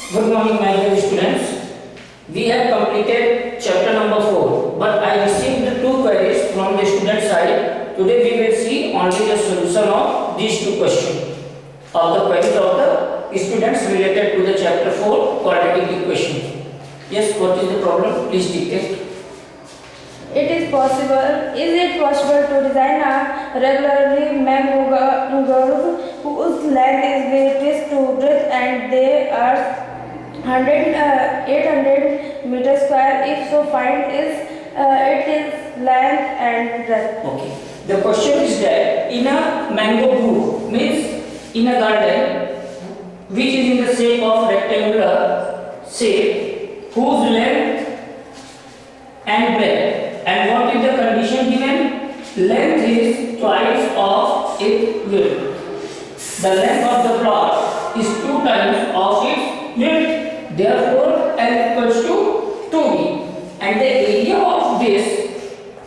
Good morning, my dear students. We have completed chapter number 4, but I received the two queries from the student side. Today we will see only the solution of these two questions of the queries of the students related to the chapter 4 quadratic equation. Yes, what is the problem? Please dictate. Is it possible to design a regularly mango curve whose length is greatest to breadth and they are 800 meters square? If so, find its length and breadth. Okay. The question is that in a mango grove, means in a garden which is in the shape of rectangular shape, whose length and breadth, and what is the condition given? Length is twice of its width. The length of the plot is 2 times of its width. Therefore, L equals to 2b. And the area of this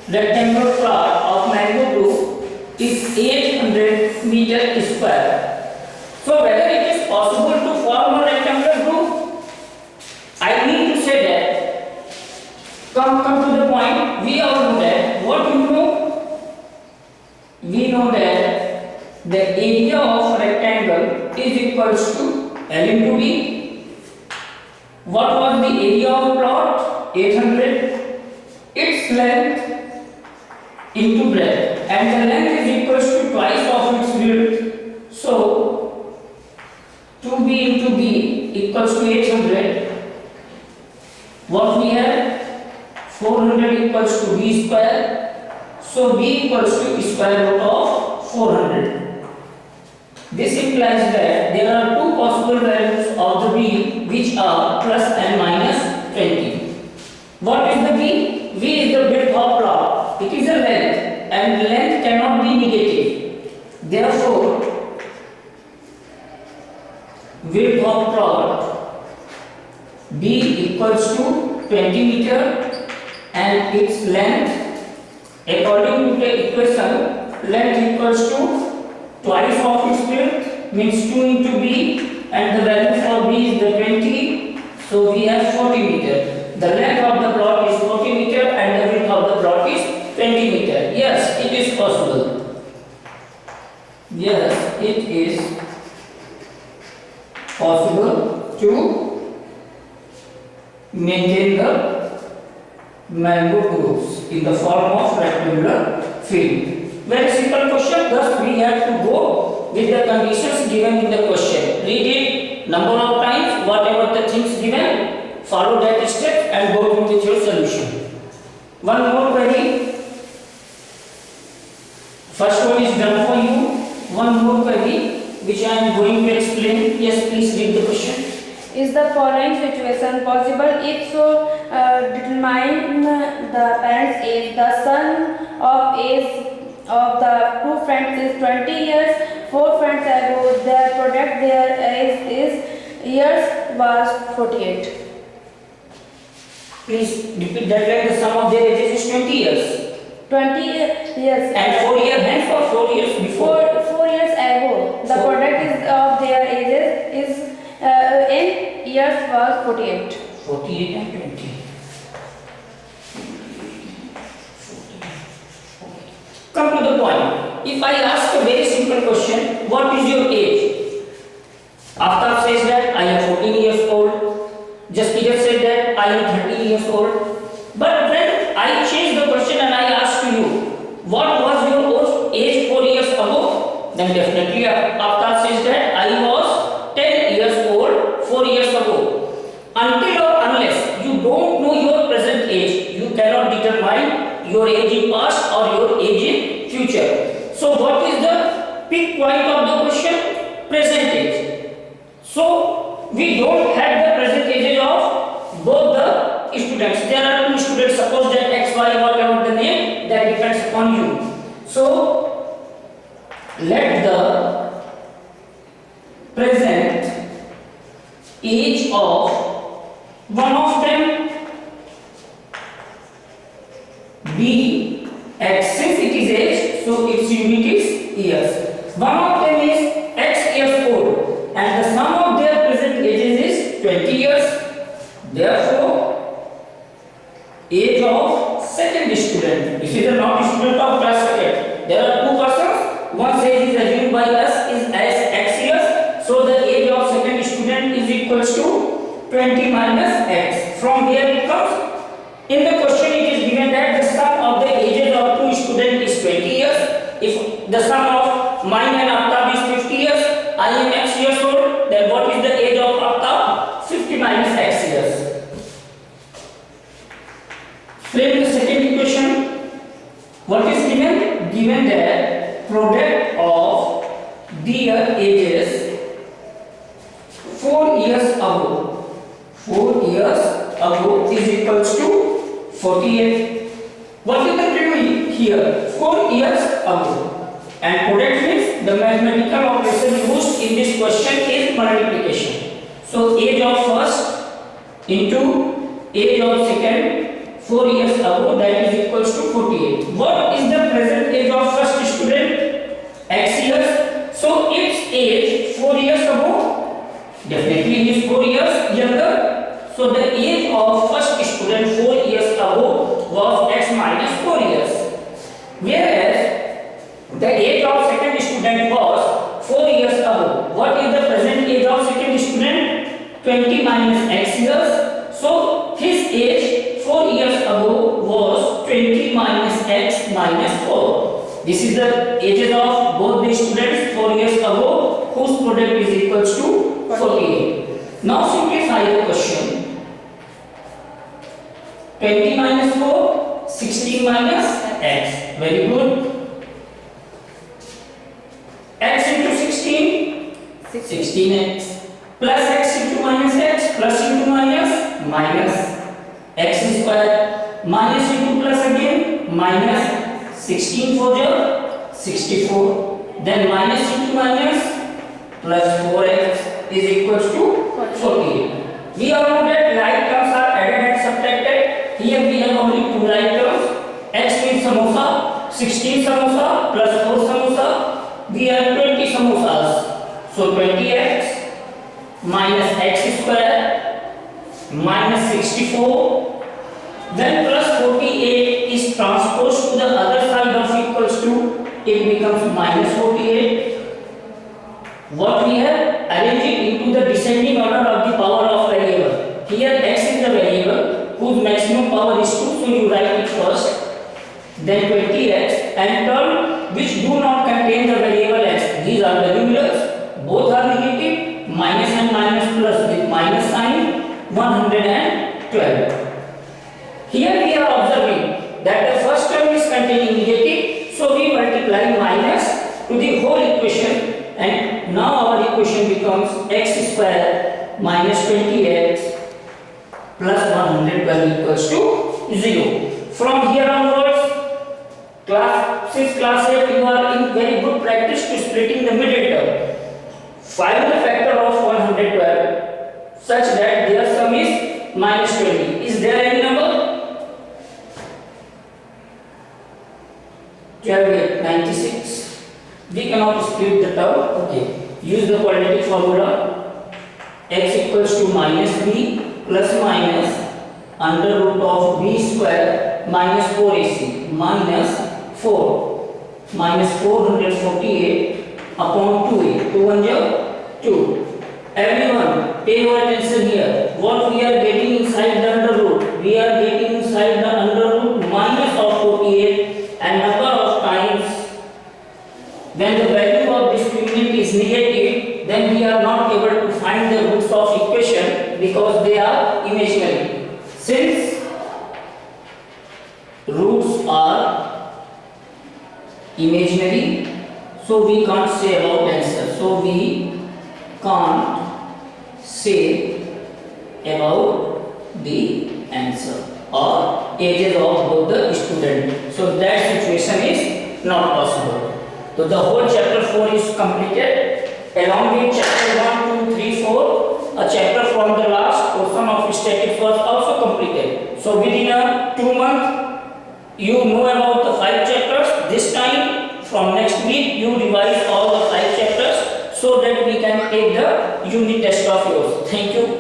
rectangular plot of mango grove is 800 meter square. So, whether it is possible to form a rectangular grove, I need to say that. Come to the point. We all know that. What do you know? We know that the area of rectangle is equals to L into B. What was the area of plot? 800. Its length into breadth, and the length is equals to twice of its width. So 2b into b equals to 800. What we have? 400 equals to b square. So b equals to square root of 400. This implies that there are two possible values of the b which are plus and minus 20. What is the b? b is the width of plot. It is a length, and length cannot be negative. Therefore, width of plot b equals to 20 meter. And its length, according to the equation, length equals to twice of its width, means 2 into b, and the value for b is the 20, so we have 40 meter. The length of the plot is 40 meter and the width of the plot is 20 meter. Yes, it is possible. Yes, it is possible to maintain the mango groves in the form of rectangular field. Very simple question. Thus, we have to go with the conditions given in the question. Read it number of times, whatever the things given, follow that step and go through with your solution. One more query. First one is done for you. One more query which I am going to explain. Yes, please read the question. Is the following situation possible? If so, determine the parents' age. The son of age of the two friends is 20 years. 4 friends ago, their product their age is years was 48. Please repeat that like the sum of their ages is 20 years. 20 years. And 4 years hence or 4 years before? 4 years ago, the product is of their ages is in years was 48. 48 and 20. Come to the point. If I ask a very simple question, what is your age? Aftab says that I am 14 years old. Jaspir said that I am 30 years old. But when I change the question and I ask you, what was your age 4 years ago? Then definitely Aftab says that I was 10 years old 4 years ago. Until or unless you don't know your present age, you cannot determine your age in past or your age in future. So what is the peak point of the question? Present age. So we don't have the present ages of both the students. There are two students, suppose that X, Y, whatever the name, that depends upon you. So let the present age of one of them be X, since it is age, so its unit is years. One of them is X years old and the sum of their present ages is 20 years. Therefore, age of second student. This is a not student of class second. There are two persons. One's age is assumed by us is as x years. So the age of second student is equals to 20 minus x. From here it comes. In the question it is given that the sum of the ages of two students is 20 years. If the sum of mine and Aftab is 50 years, I am x years old, then what is the age of Aftab? 50 minus x years. Frame the second equation. What is given? Given that product of their ages 4 years ago. 4 years ago is equals to 48. What is the value here? 4 years ago. And product means the mathematical operation used in this question is multiplication. So age of first into age of second 4 years ago, that is equals to 48. What is the present age of first student? X years. So its age 4 years ago, definitely he is 4 years younger. So the age of first student 4 years ago was x minus 4 years. Whereas the age of second student was 4 years ago. What is the present age of second student? 20 minus x years. So his age 4 years ago was 20 minus x minus 4. This is the ages of both the students 4 years ago, whose product is equals to 48. Now simplify the question. 20 minus 4, 16 minus x. Very good. X into 16, 16x. Plus x into minus x, plus into minus, minus x square. Minus into plus again, minus 16 for the 64. Then minus into minus, plus 4x is equals to 48. We all know that like terms are added and subtracted. Here we have only two like terms. X means samosa, 16 samosa plus 4 samosa. We have 20 samosas. So 20x minus x square minus 64. Then plus 48 is transposed to the other side of equals to, it becomes minus 48. What we have? Arrange it into the descending order of the power of variable. Here x is the variable whose maximum power is 2, so you write it first. Then 20x and term which do not contain the variable x. These are the numerals. Both are negative. Minus and minus plus with minus sign. 112. Here we are observing that the first term is containing negative, so we multiply minus to the whole equation, and now our equation becomes x square minus 20x plus 112 equals to 0. From here onwards, since class 8 you are in very good practice to splitting the middle term. Find the factor of 112 such that their sum is minus 20. Is there any number? 12, 96. We cannot split the term. Okay. Use the quadratic formula. X equals to minus b plus minus under root of b square minus 4ac minus 4 minus 448 upon 2a. 2 1 2. Everyone, pay your attention here. What we are getting inside the under root? We are getting inside the under root minus of 48, and number of times when the value of discriminant is negative, then we are not able to find the roots of equation because they are imaginary. Since roots are imaginary, so we can't say about answer. So we can't say about the answer or ages of both the student. So that situation is not possible. So the whole chapter 4 is completed. Along with chapter 1, 2, 3, 4, a chapter from the last portion of statics was also completed. So within a 2 months, you know about the 5 chapters. This time, from next week, you revise all the 5 chapters so that we can take the unit test of yours. Thank you.